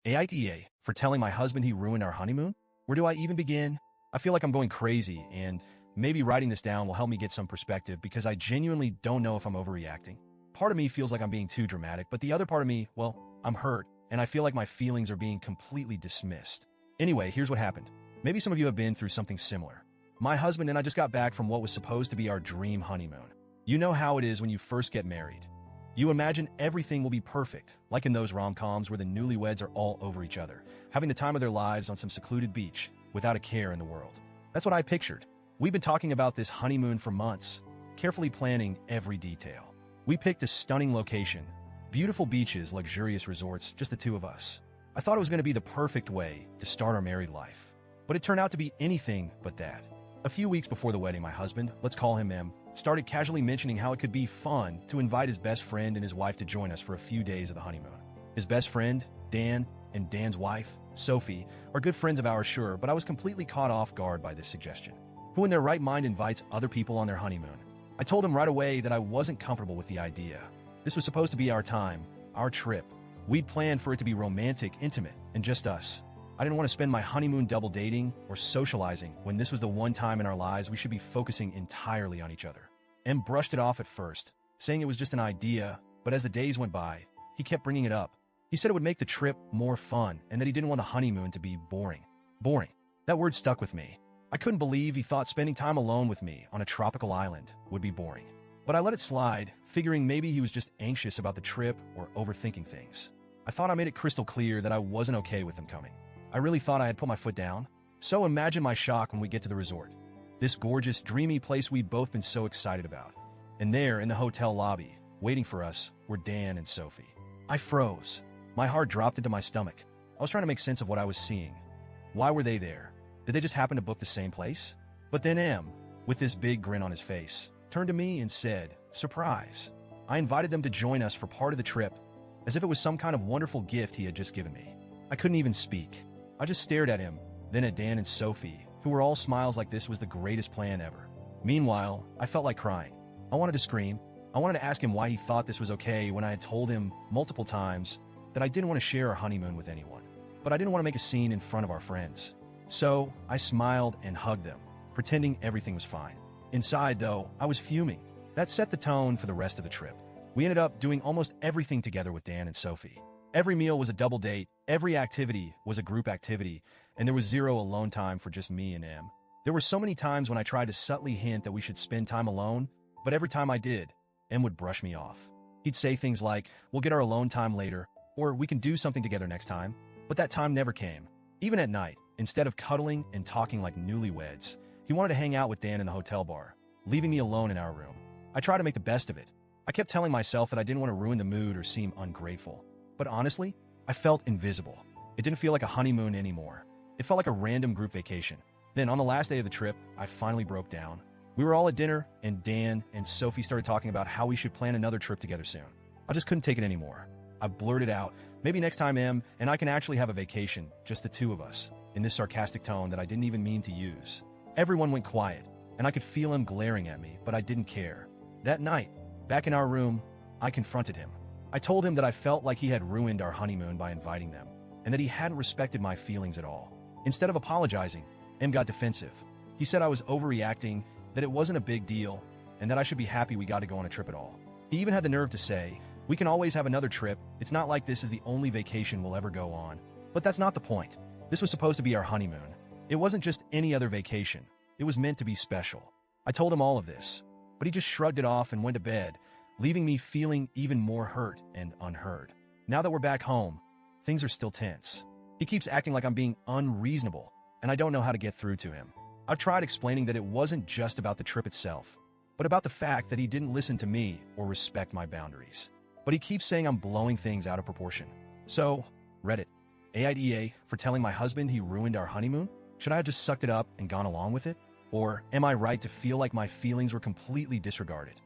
AITA for telling my husband he ruined our honeymoon? Where do I even begin? I feel like I'm going crazy, and maybe writing this down will help me get some perspective because I genuinely don't know if I'm overreacting. Part of me feels like I'm being too dramatic, but the other part of me, well, I'm hurt, and I feel like my feelings are being completely dismissed. Anyway, here's what happened. Maybe some of you have been through something similar. My husband and I just got back from what was supposed to be our dream honeymoon. You know how it is when you first get married. You imagine everything will be perfect, like in those rom-coms where the newlyweds are all over each other, having the time of their lives on some secluded beach, without a care in the world. That's what I pictured. We've been talking about this honeymoon for months, carefully planning every detail. We picked a stunning location, beautiful beaches, luxurious resorts, just the two of us. I thought it was going to be the perfect way to start our married life. But it turned out to be anything but that. A few weeks before the wedding, my husband, let's call him M, started casually mentioning how it could be fun to invite his best friend and his wife to join us for a few days of the honeymoon. His best friend, Dan, and Dan's wife, Sophie, are good friends of ours, sure, but I was completely caught off guard by this suggestion. Who in their right mind invites other people on their honeymoon? I told him right away that I wasn't comfortable with the idea. This was supposed to be our time, our trip. We'd planned for it to be romantic, intimate, and just us. I didn't want to spend my honeymoon double dating or socializing when this was the one time in our lives we should be focusing entirely on each other. M brushed it off at first, saying it was just an idea, but as the days went by, he kept bringing it up. He said it would make the trip more fun and that he didn't want the honeymoon to be boring. Boring. That word stuck with me. I couldn't believe he thought spending time alone with me on a tropical island would be boring. But I let it slide, figuring maybe he was just anxious about the trip or overthinking things. I thought I made it crystal clear that I wasn't okay with him coming. I really thought I had put my foot down. So imagine my shock when we get to the resort. This gorgeous, dreamy place we'd both been so excited about. And there, in the hotel lobby, waiting for us, were Dan and Sophie. I froze. My heart dropped into my stomach. I was trying to make sense of what I was seeing. Why were they there? Did they just happen to book the same place? But then M, with this big grin on his face, turned to me and said, "Surprise." I invited them to join us for part of the trip, as if it was some kind of wonderful gift he had just given me. I couldn't even speak. I just stared at him, then at Dan and Sophie, who were all smiles like this was the greatest plan ever. Meanwhile, I felt like crying. I wanted to scream. I wanted to ask him why he thought this was okay when I had told him multiple times that I didn't want to share our honeymoon with anyone. But I didn't want to make a scene in front of our friends. So I smiled and hugged them, pretending everything was fine. Inside, though, I was fuming. That set the tone for the rest of the trip. We ended up doing almost everything together with Dan and Sophie. Every meal was a double date, every activity was a group activity, and there was zero alone time for just me and M. There were so many times when I tried to subtly hint that we should spend time alone, but every time I did, M would brush me off. He'd say things like, "We'll get our alone time later," or "We can do something together next time." But that time never came. Even at night, instead of cuddling and talking like newlyweds, he wanted to hang out with Dan in the hotel bar, leaving me alone in our room. I tried to make the best of it. I kept telling myself that I didn't want to ruin the mood or seem ungrateful. But honestly, I felt invisible. It didn't feel like a honeymoon anymore. It felt like a random group vacation. Then on the last day of the trip, I finally broke down. We were all at dinner, and Dan and Sophie started talking about how we should plan another trip together soon. I just couldn't take it anymore. I blurted out, "Maybe next time, M, and I can actually have a vacation, just the two of us," in this sarcastic tone that I didn't even mean to use. Everyone went quiet, and I could feel him glaring at me, but I didn't care. That night, back in our room, I confronted him. I told him that I felt like he had ruined our honeymoon by inviting them, and that he hadn't respected my feelings at all. Instead of apologizing, M got defensive. He said I was overreacting, that it wasn't a big deal, and that I should be happy we got to go on a trip at all. He even had the nerve to say, "We can always have another trip. It's not like this is the only vacation we'll ever go on." But that's not the point. This was supposed to be our honeymoon. It wasn't just any other vacation. It was meant to be special. I told him all of this, but he just shrugged it off and went to bed, leaving me feeling even more hurt and unheard. Now that we're back home, things are still tense. He keeps acting like I'm being unreasonable, and I don't know how to get through to him. I've tried explaining that it wasn't just about the trip itself, but about the fact that he didn't listen to me or respect my boundaries. But he keeps saying I'm blowing things out of proportion. So, Reddit, AITA for telling my husband he ruined our honeymoon? Should I have just sucked it up and gone along with it? Or am I right to feel like my feelings were completely disregarded?